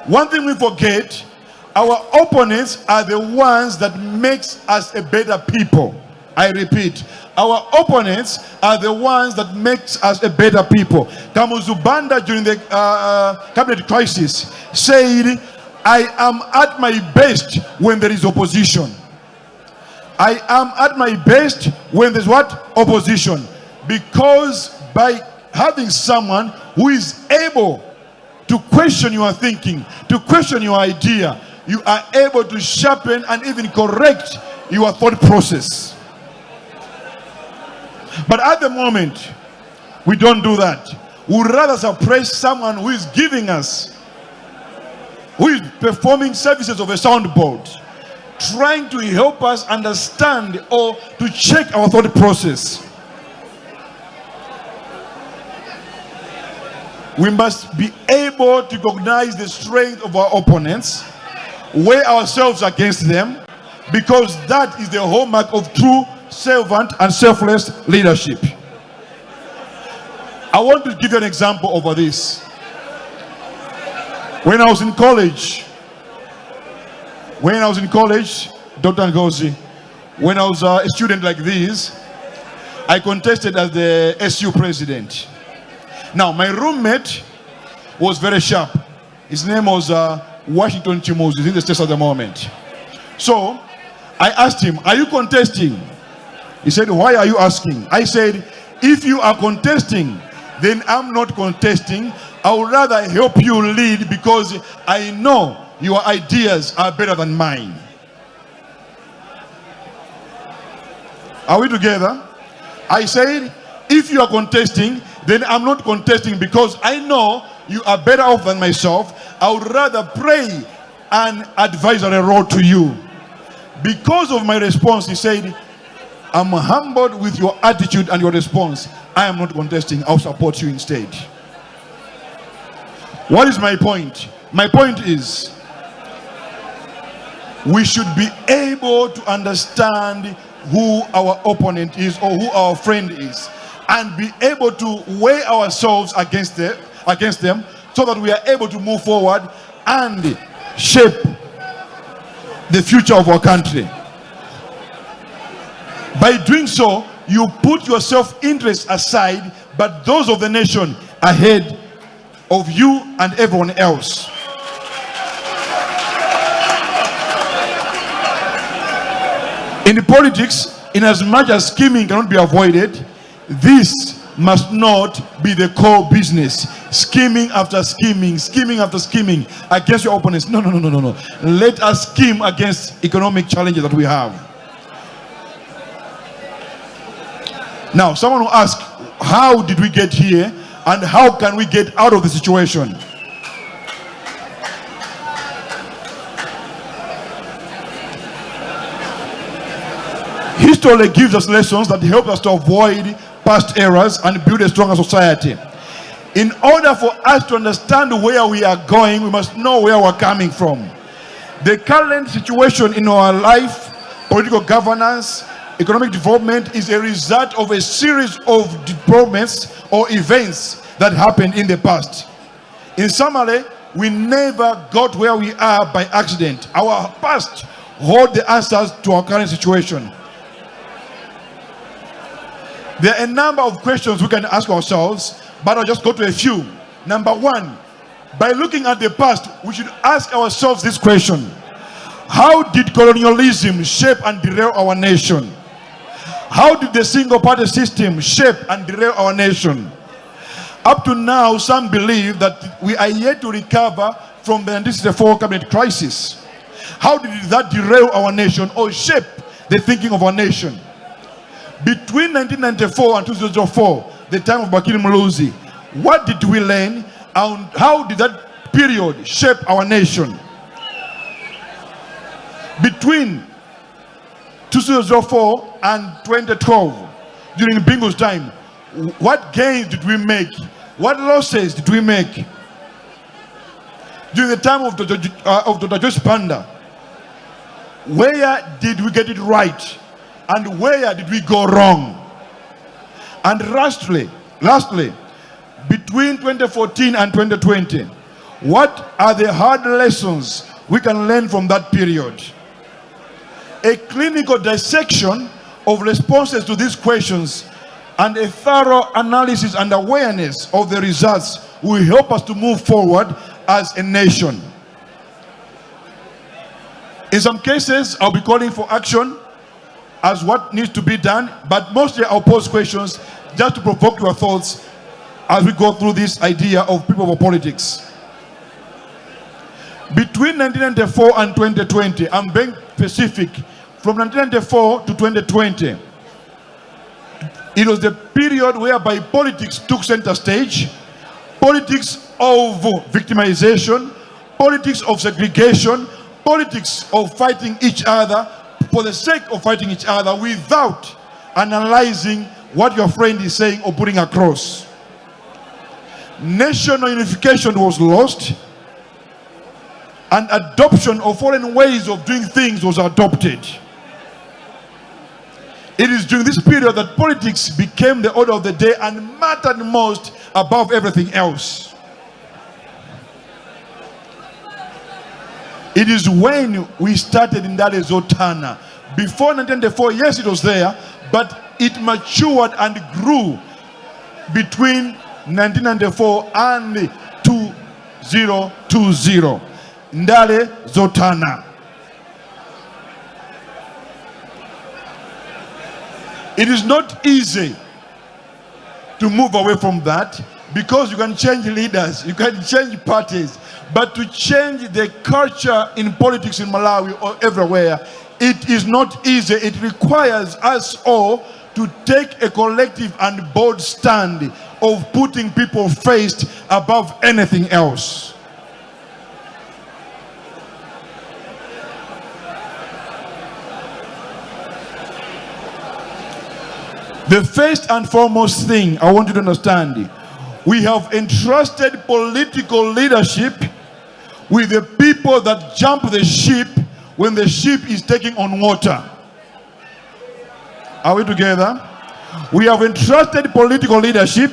One thing we forget, our opponents are the ones that makes us a better people. I repeat, our opponents are the ones that makes us a better people. Kamuzubanda during the cabinet crisis said, I am at my best when there is opposition. I am at my best when there's what? Opposition. Because by having someone who is able to question your thinking, to question your idea, you are able to sharpen and even correct your thought process. But at the moment, we don't do that. We rather suppress someone who is giving us, who is performing services of a soundboard, trying to help us understand or to check our thought process. We must be able to recognize the strength of our opponents, weigh ourselves against them, because that is the hallmark of true servant and selfless leadership. I want to give you an example over this. When I was in college, Dr. Ngozi, when I was a student like this, I contested as the SU president. Now, my roommate was very sharp. His name was Washington Chimuzi. He's in the States at the moment. So, I asked him, are you contesting? He said, why are you asking? I said, if you are contesting, then I'm not contesting. I would rather help you lead because I know your ideas are better than mine. Are we together? I said, if you are contesting, then I'm not contesting because I know you are better off than myself. I would rather play an advisory role to you. Because of my response, he said, I'm humbled with your attitude and your response. I am not contesting. I'll support you instead. What is my point? My point is, we should be able to understand who our opponent is or who our friend is, and be able to weigh ourselves against them so that we are able to move forward and shape the future of our country. By doing so, you put your self-interest aside, but those of the nation ahead of you and everyone else. In politics, in as much as scheming cannot be avoided, this must not be the core business. Scheming after scheming, scheming after scheming against your opponents. No. Let us scheme against economic challenges that we have. Now, someone will ask, how did we get here and how can we get out of the situation? History gives us lessons that help us to avoid past errors and build a stronger society. In order for us to understand where we are going, we must know where we're coming from. The current situation in our life, political governance, economic development is a result of a series of developments or events that happened in the past. In summary, we never got where we are by accident. Our past holds the answers to our current situation. There are a number of questions we can ask ourselves, but I'll just go to a few. Number one, by looking at the past, we should ask ourselves this question: how did colonialism shape and derail our nation? How did the single-party system shape and derail our nation? Up to now, some believe that we are yet to recover from the 1964 cabinet crisis. How did that derail our nation or shape the thinking of our nation? Between 1994 and 2004, the time of Bakiri Muluzi, what did we learn and how did that period shape our nation? Between 2004 and 2012, during Bingo's time, what gains did we make? What losses did we make? During the time of Dr. Joyce Banda, where did we get it right? And where did we go wrong? And lastly, between 2014 and 2020, What are the hard lessons we can learn from that period? A clinical dissection of responses to these questions and a thorough analysis and awareness of the results will help us to move forward as a nation. In some cases, I'll be calling for action as what needs to be done, but mostly I'll pose questions just to provoke your thoughts as we go through this idea of people for politics. Between 1994 and 2020, I'm being specific, from 1994 to 2020, it was the period whereby politics took center stage, politics of victimization, politics of segregation, politics of fighting each other for the sake of fighting each other without analyzing what your friend is saying or putting across. National unification was lost, and adoption of foreign ways of doing things was adopted. It is during this period that politics became the order of the day and mattered most above everything else. It is when we started in that Zotana. Before 1994, yes, it was there, but it matured and grew between 1994 and 2020. Ndale Zotana. It is not easy to move away from that, because you can change leaders, you can change parties, but to change the culture in politics in Malawi or everywhere, it is not easy. It requires us all to take a collective and bold stand of putting people first above anything else. The first and foremost thing I want you to understand, we have entrusted political leadership with the people that jump the ship when the ship is taking on water. Are we together? We have entrusted political leadership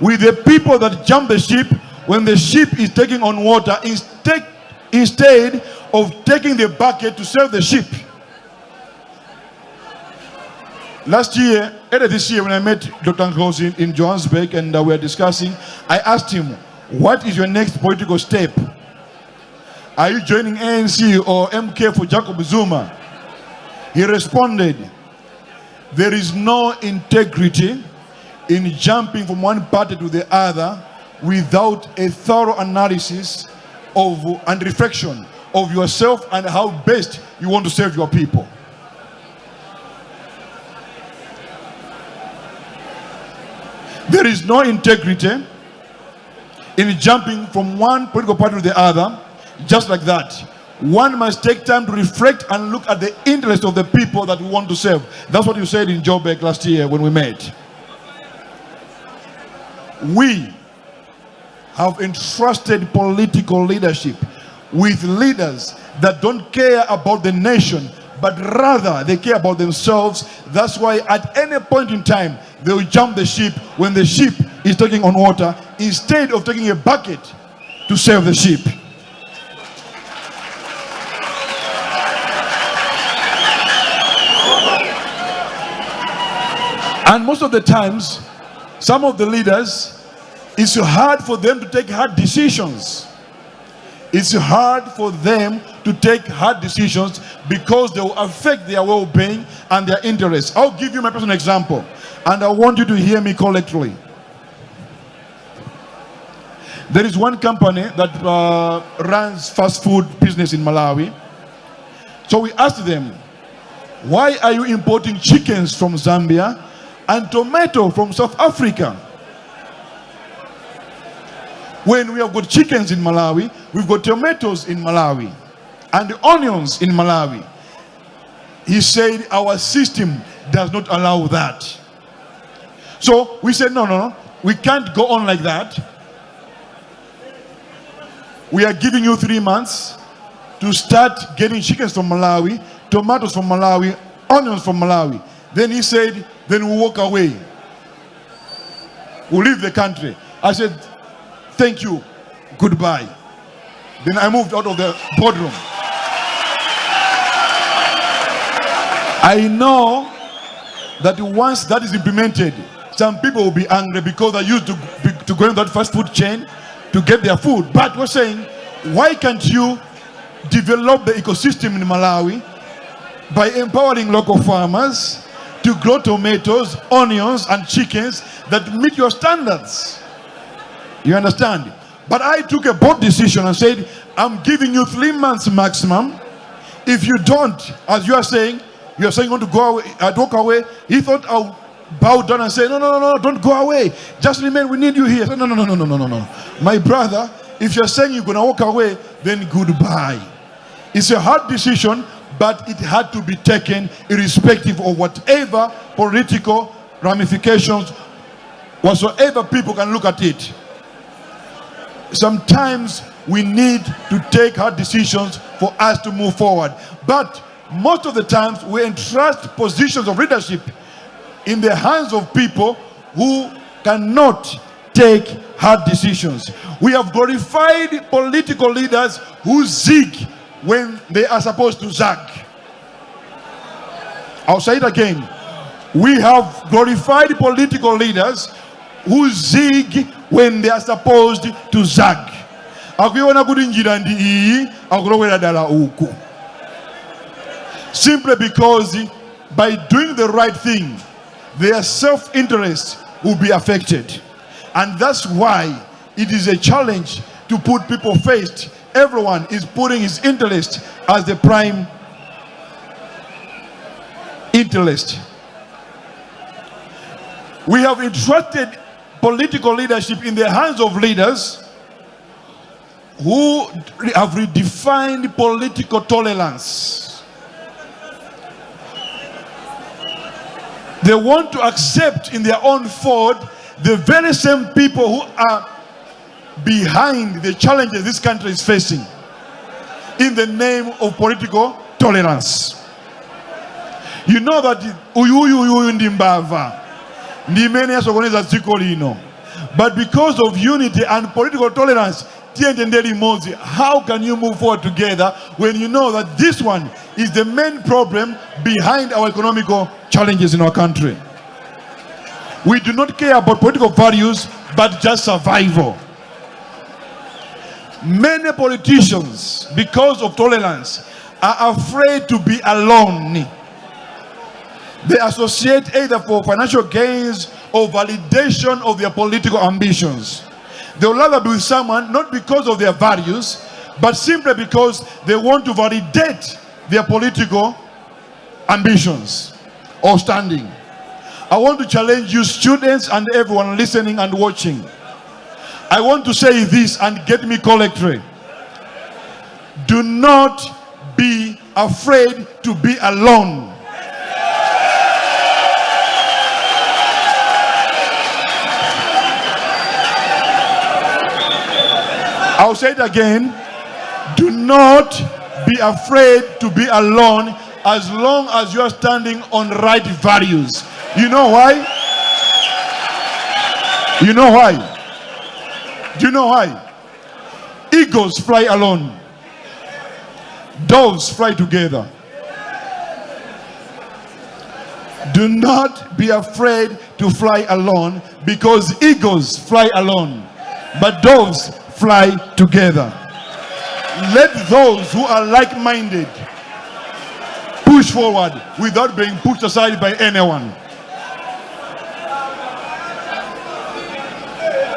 with the people that jump the ship when the ship is taking on water, instead of taking the bucket to serve the ship. Last year, earlier this year, when I met Dr. Ngozi in Johannesburg and we were discussing, I asked him, what is your next political step? Are you joining ANC or MK for Jacob Zuma? He responded, there is no integrity in jumping from one party to the other without a thorough analysis of and reflection of yourself and how best you want to serve your people. There is no integrity in jumping from one political party to the other just like that. One must take time to reflect and look at the interest of the people that we want to serve. That's what you said in Joburg last year when we met. We have entrusted political leadership with leaders that don't care about the nation, but rather they care about themselves. That's why at any point in time, they will jump the ship when the ship is taking on water, instead of taking a bucket to serve the ship. And most of the times, some of the leaders, it's hard for them to take hard decisions. It's hard for them to take hard decisions because they will affect their well-being and their interests. I'll give you my personal example, and I want you to hear me correctly. There is one company that runs fast food business in Malawi. So we asked them, why are you importing chickens from Zambia and tomato from South Africa? When we have got chickens in Malawi, we've got tomatoes in Malawi and onions in Malawi. He said our system does not allow that. So we said, no, we can't go on like that. We are giving you 3 months to start getting chickens from Malawi, tomatoes from Malawi, onions from Malawi. Then he said, then we'll walk away. We'll leave the country. I said, thank you, goodbye. Then I moved out of the boardroom. I know that once that is implemented, some people will be angry because they used to go in that fast food chain to get their food. But we're saying, why can't you develop the ecosystem in Malawi by empowering local farmers to grow tomatoes, onions, and chickens that meet your standards? You understand? But I took a bold decision and said, I'm giving you 3 months maximum. If you don't, as you are saying you want to go away, walk away. He thought I'll bow down and say, no, don't go away. Just remain, we need you here. So, no. My brother, if you're saying you're going to walk away, then goodbye. It's a hard decision, but it had to be taken irrespective of whatever political ramifications, whatsoever people can look at it. Sometimes we need to take hard decisions for us to move forward. But most of the times we entrust positions of leadership in the hands of people who cannot take hard decisions. We have glorified political leaders who zig when they are supposed to zag. I'll say it again. We have glorified political leaders who zig when they are supposed to zag. Simply because by doing the right thing, their self-interest will be affected. And that's why it is a challenge to put people first. Everyone is putting his interest as the prime interest. We have entrusted political leadership in the hands of leaders who have redefined political tolerance. They want to accept in their own fold the very same people who are behind the challenges this country is facing in the name of political tolerance. You know that but because of unity and political tolerance, how can you move forward together when you know that this one is the main problem behind our economical challenges in our country? We do not care about political values, but just survival. Many politicians, because of tolerance, are afraid to be alone. They associate either for financial gains or validation of their political ambitions. They will rather be with someone not because of their values, but simply because they want to validate their political ambitions or standing. I want to challenge you students and everyone listening and watching. I want to say this and get me correctly. Do not be afraid to be alone. I'll say it again. Do not be afraid to be alone as long as you are standing on right values. You know why? You know why? Do you know why? Eagles fly alone. Doves fly together. Do not be afraid to fly alone, because eagles fly alone, but doves fly together. Let those who are like-minded push forward without being pushed aside by anyone.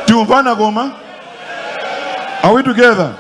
Tumvana Goma? Are we together?